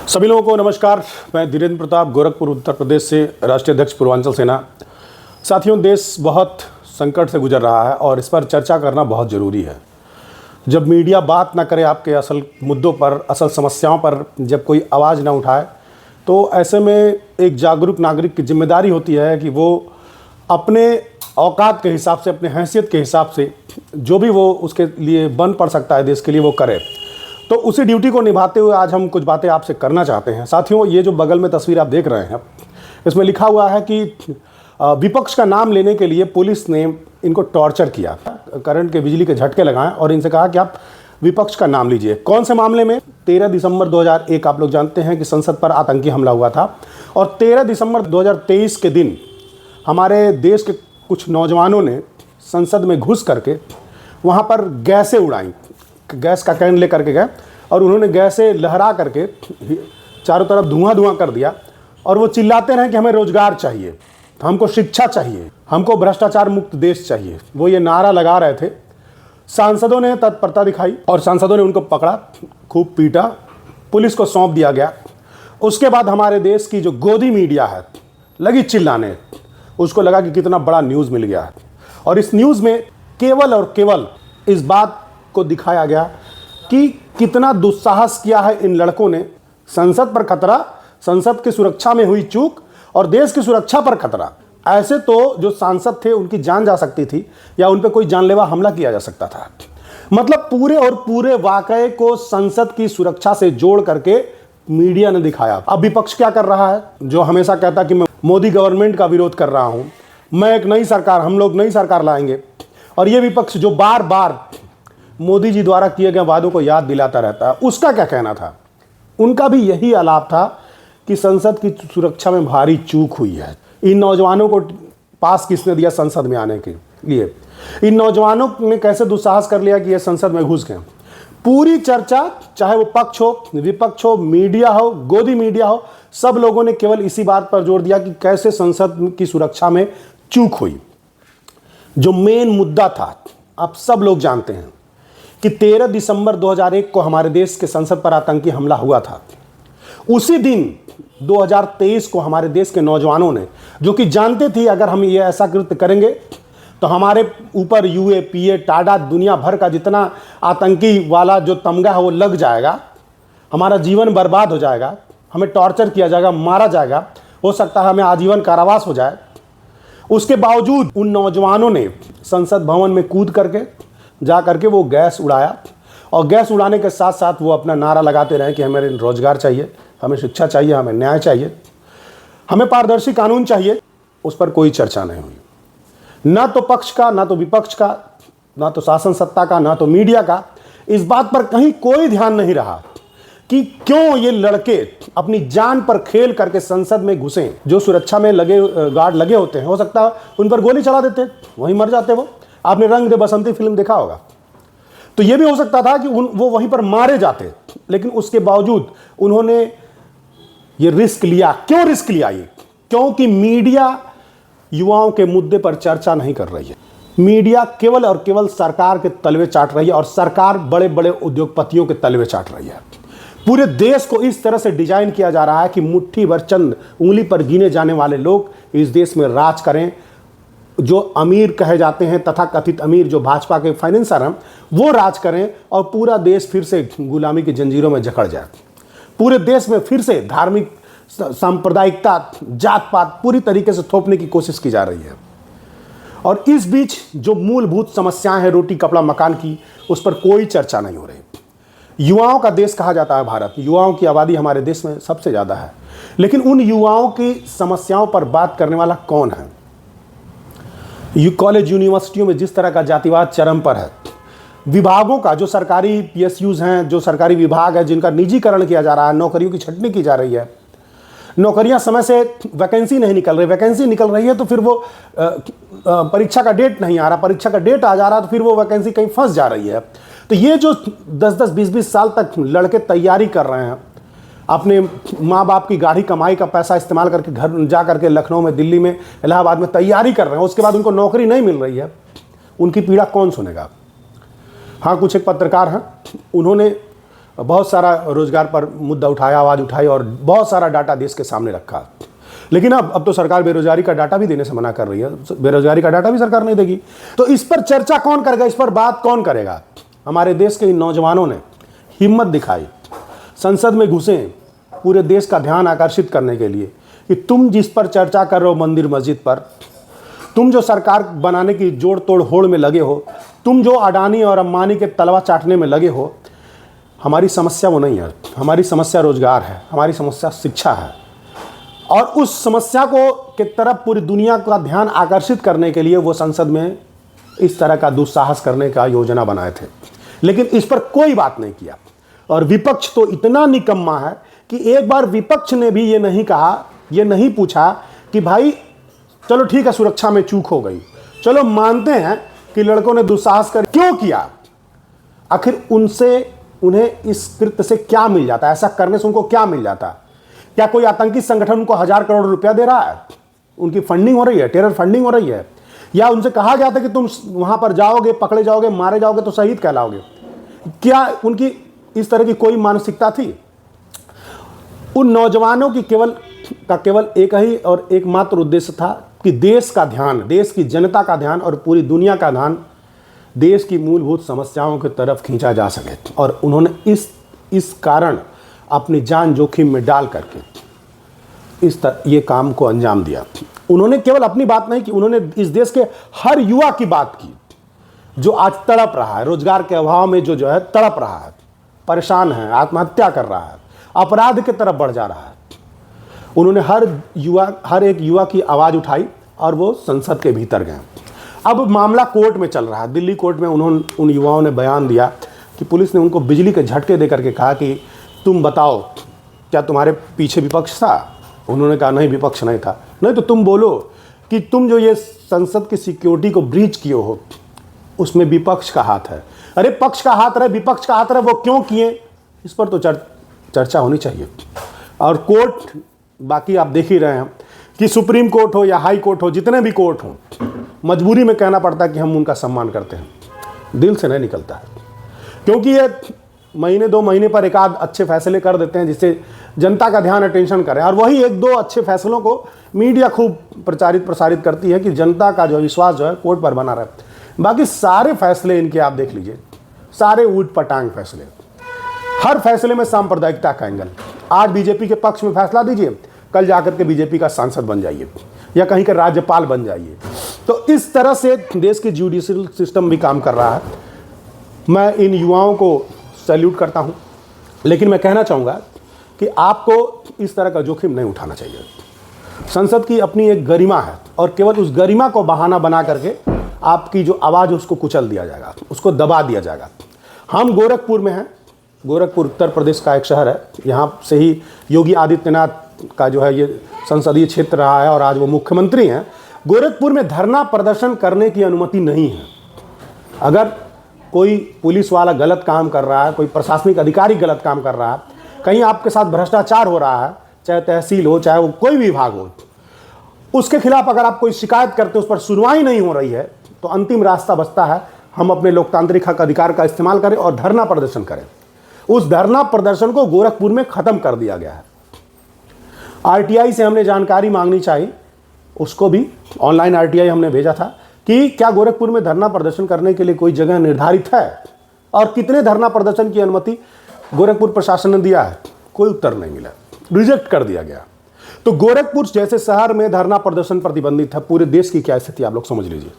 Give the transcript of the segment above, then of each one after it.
सभी लोगों को नमस्कार। मैं धीरेन्द्र प्रताप, गोरखपुर उत्तर प्रदेश से राष्ट्रीय अध्यक्ष पूर्वांचल सेना। साथियों, देश बहुत संकट से गुजर रहा है और इस पर चर्चा करना बहुत ज़रूरी है। जब मीडिया बात ना करे आपके असल मुद्दों पर, असल समस्याओं पर, जब कोई आवाज़ ना उठाए, तो ऐसे में एक जागरूक नागरिक की जिम्मेदारी होती है कि वो अपने औकात के हिसाब से, अपने हैसियत के हिसाब से जो भी वो उसके लिए बन पड़ सकता है देश के लिए, वो करे। तो उसी ड्यूटी को निभाते हुए आज हम कुछ बातें आपसे करना चाहते हैं। साथियों, ये जो बगल में तस्वीर आप देख रहे हैं, इसमें लिखा हुआ है कि विपक्ष का नाम लेने के लिए पुलिस ने इनको टॉर्चर किया, करंट के बिजली के झटके लगाएं और इनसे कहा कि आप विपक्ष का नाम लीजिए। कौन से मामले में? 13 दिसंबर 2001 आप लोग जानते हैं कि संसद पर आतंकी हमला हुआ था और 13 दिसंबर 2023 के दिन हमारे देश के कुछ नौजवानों ने संसद में घुस करके वहाँ पर गैसें उड़ाई, गैस का कैन ले करके गए और उन्होंने गैसें लहरा करके चारों तरफ धुआं कर दिया और वो चिल्लाते रहे कि हमें रोजगार चाहिए, हमको शिक्षा चाहिए, हमको भ्रष्टाचार मुक्त देश चाहिए। वो ये नारा लगा रहे थे। सांसदों ने तत्परता दिखाई और सांसदों ने उनको पकड़ा, खूब पीटा, पुलिस को सौंप दिया गया। उसके बाद हमारे देश की जो गोदी मीडिया है लगी चिल्लाने, उसको लगा कि कितना बड़ा न्यूज़ मिल गया है और इस न्यूज़ में केवल और केवल इस बात को दिखाया गया कि कितना दुस्साहस किया है इन लड़कों ने। संसद पर खतरा, संसद की सुरक्षा में हुई चूक और देश की सुरक्षा पर खतरा। ऐसे तो जो सांसद थे उनकी जान जा सकती थी या उन पर कोई जानलेवा हमला किया जा सकता था। मतलब पूरे और पूरे वाकये को संसद की सुरक्षा से जोड़ करके मीडिया ने दिखाया। अब विपक्ष क्या कर रहा है? जो हमेशा कहता कि मैं मोदी गवर्नमेंट का विरोध कर रहा हूं, मैं एक नई सरकार, हम लोग नई सरकार लाएंगे, और ये विपक्ष जो बार बार मोदी जी द्वारा किए गए वादों को याद दिलाता रहता है, उसका क्या कहना था? उनका भी यही आलाप था कि संसद की सुरक्षा में भारी चूक हुई है। इन नौजवानों को पास किसने दिया संसद में आने के लिए? इन नौजवानों ने कैसे दुस्साहस कर लिया कि ये संसद में घुस गए? पूरी चर्चा, चाहे वो पक्ष हो, विपक्ष हो, मीडिया हो, गोदी मीडिया हो, सब लोगों ने केवल इसी बात पर जोर दिया कि कैसे संसद की सुरक्षा में चूक हुई। जो मेन मुद्दा था, आप सब लोग जानते हैं कि 13 दिसंबर 2001 को हमारे देश के संसद पर आतंकी हमला हुआ था। उसी दिन 2023 को हमारे देश के नौजवानों ने, जो कि जानते थे अगर हम ये ऐसा कृत्य करेंगे तो हमारे ऊपर यूए, पीए, टाडा, दुनिया भर का जितना आतंकी वाला जो तमगा है वो लग जाएगा, हमारा जीवन बर्बाद हो जाएगा, हमें टॉर्चर किया जाएगा, मारा जाएगा, हो सकता है हमें आजीवन कारावास हो जाए। उसके बावजूद उन नौजवानों ने संसद भवन में कूद करके जा करके वो गैस उड़ाया और गैस उड़ाने के साथ साथ वो अपना नारा लगाते रहे कि हमें रोजगार चाहिए, हमें शिक्षा चाहिए, हमें न्याय चाहिए, हमें पारदर्शी कानून चाहिए। उस पर कोई चर्चा नहीं हुई, ना तो पक्ष का, ना तो विपक्ष का, ना तो शासन सत्ता का, ना तो मीडिया का। इस बात पर कहीं कोई ध्यान नहीं रहा कि क्यों ये लड़के अपनी जान पर खेल करके संसद में घुसे। जो सुरक्षा में लगे गार्ड लगे होते हैं, हो सकता है उन पर गोली चला देते, वहीं मर जाते वो। आपने रंग दे बसंती फिल्म देखा होगा, तो यह भी हो सकता था कि वो वहीं पर मारे जाते, लेकिन उसके बावजूद उन्होंने ये रिस्क लिया। क्यों रिस्क लिया? ये क्योंकि मीडिया युवाओं के मुद्दे पर चर्चा नहीं कर रही है। मीडिया केवल और केवल सरकार के तलवे चाट रही है और सरकार बड़े बड़े उद्योगपतियों के तलवे चाट रही है। पूरे देश को इस तरह से डिजाइन किया जा रहा है कि मुट्ठी भर चंद उंगली पर गिने जाने वाले लोग इस देश में राज करें। जो अमीर कहे जाते हैं, तथा कथित अमीर, जो भाजपा के फाइनेंसर हैं, वो राज करें और पूरा देश फिर से गुलामी की जंजीरों में जकड़ जाए। पूरे देश में फिर से धार्मिक सांप्रदायिकता, जात पात पूरी तरीके से थोपने की कोशिश की जा रही है। और इस बीच जो मूलभूत समस्याएं हैं रोटी कपड़ा मकान की, उस पर कोई चर्चा नहीं हो रही। युवाओं का देश कहा जाता है भारत, युवाओं की आबादी हमारे देश में सबसे ज़्यादा है, लेकिन उन युवाओं की समस्याओं पर बात करने वाला कौन है? कॉलेज यूनिवर्सिटियों में जिस तरह का जातिवाद चरम पर है, विभागों का, जो सरकारी पीएसयूज हैं, जो सरकारी विभाग है जिनका निजीकरण किया जा रहा है, नौकरियों की छंटनी की जा रही है, नौकरियां समय से, वैकेंसी नहीं निकल रही, वैकेंसी निकल रही है तो फिर वो परीक्षा का डेट नहीं आ रहा, परीक्षा का डेट आ जा रहा तो फिर वो वैकेंसी कहीं फंस जा रही है। तो ये जो 10-10, 20-20 साल तक लड़के तैयारी कर रहे हैं, अपने माँ बाप की गाढ़ी कमाई का पैसा इस्तेमाल करके घर जा करके लखनऊ में, दिल्ली में, इलाहाबाद में तैयारी कर रहे हैं, उसके बाद उनको नौकरी नहीं मिल रही है, उनकी पीड़ा कौन सुनेगा? हाँ, कुछ एक पत्रकार हैं, उन्होंने बहुत सारा रोजगार पर मुद्दा उठाया, आवाज़ उठाई और बहुत सारा डाटा देश के सामने रखा। लेकिन अब तो सरकार बेरोजगारी का डाटा भी देने से मना कर रही है, बेरोजगारी का डाटा भी सरकार नहीं देगी। तो इस पर चर्चा कौन करेगा, इस पर बात कौन करेगा? हमारे देश के इन नौजवानों ने हिम्मत दिखाई, संसद में घुसे पूरे देश का ध्यान आकर्षित करने के लिए कि तुम जिस पर चर्चा कर रहे हो मंदिर मस्जिद पर, तुम जो सरकार बनाने की जोड़ तोड़ होड़ में लगे हो, तुम जो अडानी और अंबानी के तलवा चाटने में लगे हो, हमारी समस्या वो नहीं है। हमारी समस्या रोजगार है, हमारी समस्या शिक्षा है। और उस समस्या को की तरफ पूरी दुनिया का ध्यान आकर्षित करने के लिए वो संसद में इस तरह का दुस्साहस करने का योजना बनाए थे, लेकिन इस पर कोई बात नहीं किया। और विपक्ष तो इतना निकम्मा है कि एक बार विपक्ष ने भी ये नहीं कहा, ये नहीं पूछा कि भाई चलो ठीक है सुरक्षा में चूक हो गई, चलो मानते हैं कि लड़कों ने दुस्साहस कर क्यों किया, आखिर उन्हें इस कृत्य से क्या मिल जाता है, ऐसा करने से उनको क्या मिल जाता है? क्या कोई आतंकी संगठन उनको 1000 करोड़ रुपया दे रहा है, उनकी फंडिंग हो रही है, टेरर फंडिंग हो रही है? या उनसे कहा गया था कि तुम वहां पर जाओगे, पकड़े जाओगे, मारे जाओगे तो शहीद कहलाओगे? क्या उनकी इस तरह की कोई मानसिकता थी? उन नौजवानों की केवल एक ही और एकमात्र उद्देश्य था कि देश का ध्यान, देश की जनता का ध्यान और पूरी दुनिया का ध्यान देश की मूलभूत समस्याओं की तरफ खींचा जा सके। और उन्होंने इस कारण अपनी जान जोखिम में डाल करके ये काम को अंजाम दिया। उन्होंने केवल अपनी बात नहीं की, उन्होंने इस देश के हर युवा की बात की जो आज तड़प रहा है, रोजगार के अभाव में जो है तड़प रहा है, परेशान है, आत्महत्या कर रहा है, अपराध की तरफ बढ़ जा रहा है। उन्होंने हर एक युवा की आवाज़ उठाई और वो संसद के भीतर गए। अब मामला कोर्ट में चल रहा है, दिल्ली कोर्ट में उन युवाओं ने बयान दिया कि पुलिस ने उनको बिजली के झटके दे करके कहा कि तुम बताओ क्या तुम्हारे पीछे विपक्ष था? उन्होंने कहा नहीं, विपक्ष नहीं था। नहीं तो तुम बोलो कि तुम जो ये संसद की सिक्योरिटी को ब्रीच किए हो उसमें विपक्ष का हाथ है। अरे पक्ष का हाथ रहे, विपक्ष का हाथ रहे, वो क्यों किए? इस पर तो चर्चा होनी चाहिए। और कोर्ट, बाकी आप देख ही रहे हैं कि सुप्रीम कोर्ट हो या हाई कोर्ट हो, जितने भी कोर्ट हो, मजबूरी में कहना पड़ता है कि हम उनका सम्मान करते हैं, दिल से नहीं निकलता है। क्योंकि ये महीने 2 महीने पर एक आध अच्छे फैसले कर देते हैं जिससे जनता का ध्यान अटेंशन करे, और वही 1-2 अच्छे फैसलों को मीडिया खूब प्रसारित करती है कि जनता का जो विश्वास जो है कोर्ट पर बना रहे। बाकी सारे फैसले इनके आप देख लीजिए, सारे ऊट पटांग फैसले, हर फैसले में सांप्रदायिकता का एंगल। आज बीजेपी के पक्ष में फैसला दीजिए, कल जाकर के बीजेपी का सांसद बन जाइए या कहीं के राज्यपाल बन जाइए। तो इस तरह से देश की जुडिशियल सिस्टम भी काम कर रहा है। मैं इन युवाओं को सैल्यूट करता हूं, लेकिन मैं कहना चाहूँगा कि आपको इस तरह का जोखिम नहीं उठाना चाहिए। संसद की अपनी एक गरिमा है और केवल उस गरिमा को बहाना बना करके आपकी जो आवाज़ उसको कुचल दिया जाएगा, उसको दबा दिया जाएगा। हम गोरखपुर में हैं, गोरखपुर उत्तर प्रदेश का एक शहर है, यहाँ से ही योगी आदित्यनाथ का जो है ये संसदीय क्षेत्र रहा है और आज वो मुख्यमंत्री हैं। गोरखपुर में धरना प्रदर्शन करने की अनुमति नहीं है। अगर कोई पुलिस वाला गलत काम कर रहा है, कोई प्रशासनिक अधिकारी गलत काम कर रहा है, कहीं आपके साथ भ्रष्टाचार हो रहा है, चाहे तहसील हो चाहे वो कोई भी विभाग हो, उसके खिलाफ अगर आप कोई शिकायत करते हो, उस पर सुनवाई नहीं हो रही है, तो अंतिम रास्ता बचता है हम अपने लोकतांत्रिक हक अधिकार का इस्तेमाल करें और धरना प्रदर्शन करें। उस धरना प्रदर्शन को गोरखपुर में खत्म कर दिया गया है। आरटीआई से हमने जानकारी मांगनी चाहिए, उसको भी ऑनलाइन आरटीआई हमने भेजा था कि क्या गोरखपुर में धरना प्रदर्शन करने के लिए कोई जगह निर्धारित है और कितने धरना प्रदर्शन की अनुमति गोरखपुर प्रशासन ने दिया है। कोई उत्तर नहीं मिला, रिजेक्ट कर दिया गया। तो गोरखपुर जैसे शहर में धरना प्रदर्शन प्रतिबंधित है, पूरे देश की क्या स्थिति आप लोग समझ लीजिए।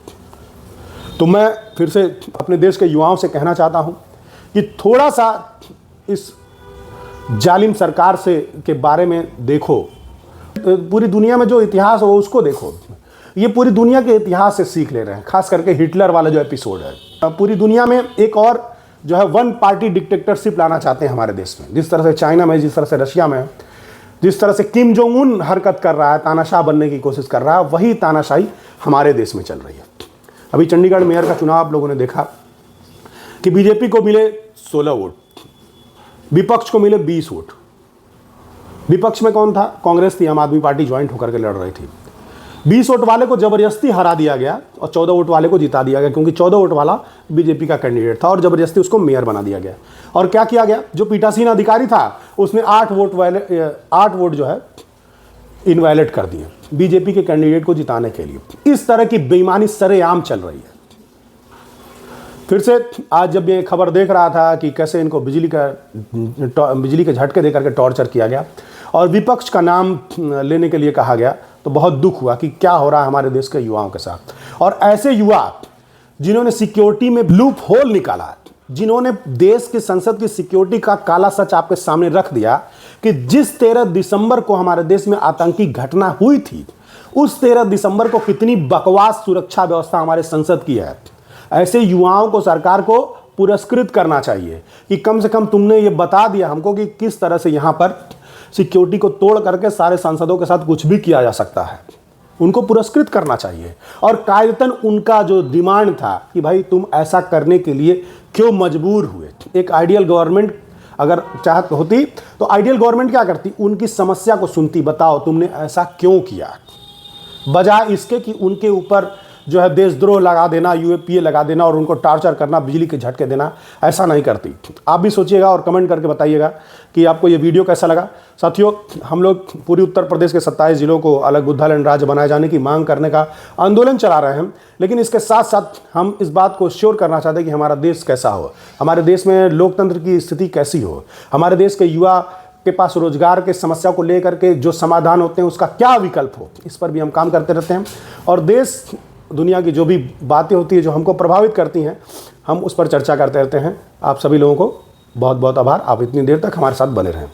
तो मैं फिर से अपने देश के युवाओं से कहना चाहता हूं कि थोड़ा सा इस जालिम सरकार से के बारे में देखो, पूरी दुनिया में जो इतिहास हो उसको देखो। ये पूरी दुनिया के इतिहास से सीख ले रहे हैं, खास करके हिटलर वाला जो एपिसोड है। पूरी दुनिया में एक और जो है वन पार्टी डिक्टेटरशिप लाना चाहते हैं हमारे देश में, जिस तरह से चाइना में, जिस तरह से रशिया में, जिस तरह से किम जोंग उन हरकत कर रहा है, तानाशाह बनने की कोशिश कर रहा है, वही तानाशाही हमारे देश में चल रही है। अभी चंडीगढ़ मेयर का चुनाव आप लोगों ने देखा कि बीजेपी को मिले 16 वोट, विपक्ष को मिले 20 वोट। विपक्ष में कौन था? कांग्रेस थी, आम आदमी पार्टी ज्वाइंट होकर के लड़ रही थी। 20 वोट वाले को जबरदस्ती हरा दिया गया और 14 वोट वाले को जिता दिया गया, क्योंकि 14 वोट वाला बीजेपी का कैंडिडेट था और जबरदस्ती उसको मेयर बना दिया गया। और क्या किया गया, जो पीठासीन अधिकारी था उसने 8 वोट जो है इनवैलिड कर दिए बीजेपी के कैंडिडेट को जिताने के लिए। इस तरह की बेईमानी सरेआम चल रही है। फिर से आज जब ये खबर देख रहा था कि कैसे इनको बिजली के झटके दे करके टॉर्चर किया गया और विपक्ष का नाम लेने के लिए कहा गया, तो बहुत दुख हुआ कि क्या हो रहा है हमारे देश के युवाओं के साथ। और ऐसे युवा जिन्होंने सिक्योरिटी में लूप होल निकाला, जिन्होंने देश की संसद की सिक्योरिटी का काला सच आपके सामने रख दिया कि जिस 13 दिसंबर को हमारे देश में आतंकी घटना हुई थी, उस 13 दिसंबर को कितनी बकवास सुरक्षा व्यवस्था हमारे संसद की है। ऐसे युवाओं को सरकार को पुरस्कृत करना चाहिए कि कम से कम तुमने ये बता दिया हमको कि किस तरह से यहाँ पर सिक्योरिटी को तोड़ करके सारे सांसदों के साथ कुछ भी किया जा सकता है। उनको पुरस्कृत करना चाहिए। और कायदतन उनका जो डिमांड था कि भाई तुम ऐसा करने के लिए क्यों मजबूर हुए। एक आइडियल गवर्नमेंट अगर चाहत होती तो आइडियल गवर्नमेंट क्या करती, उनकी समस्या को सुनती, बताओ तुमने ऐसा क्यों किया, बजाय इसके कि उनके ऊपर जो है देशद्रोह लगा देना, यूएपीए लगा देना और उनको टार्चर करना, बिजली के झटके देना। ऐसा नहीं करती। आप भी सोचिएगा और कमेंट करके बताइएगा कि आपको ये वीडियो कैसा लगा। साथियों, हम लोग पूरी उत्तर प्रदेश के 27 जिलों को अलग बुद्धालैंड राज्य बनाए जाने की मांग करने का आंदोलन चला रहे हैं, लेकिन इसके साथ साथ हम इस बात को श्योर करना चाहते हैं कि हमारा देश कैसा हो, हमारे देश में लोकतंत्र की स्थिति कैसी हो, हमारे देश के युवा के पास रोजगार के समस्या को लेकर के जो समाधान होते हैं उसका क्या विकल्प हो, इस पर भी हम काम करते रहते हैं। और देश दुनिया की जो भी बातें होती है जो हमको प्रभावित करती हैं, हम उस पर चर्चा करते रहते हैं। आप सभी लोगों को बहुत बहुत आभार। आप इतनी देर तक हमारे साथ बने रहें।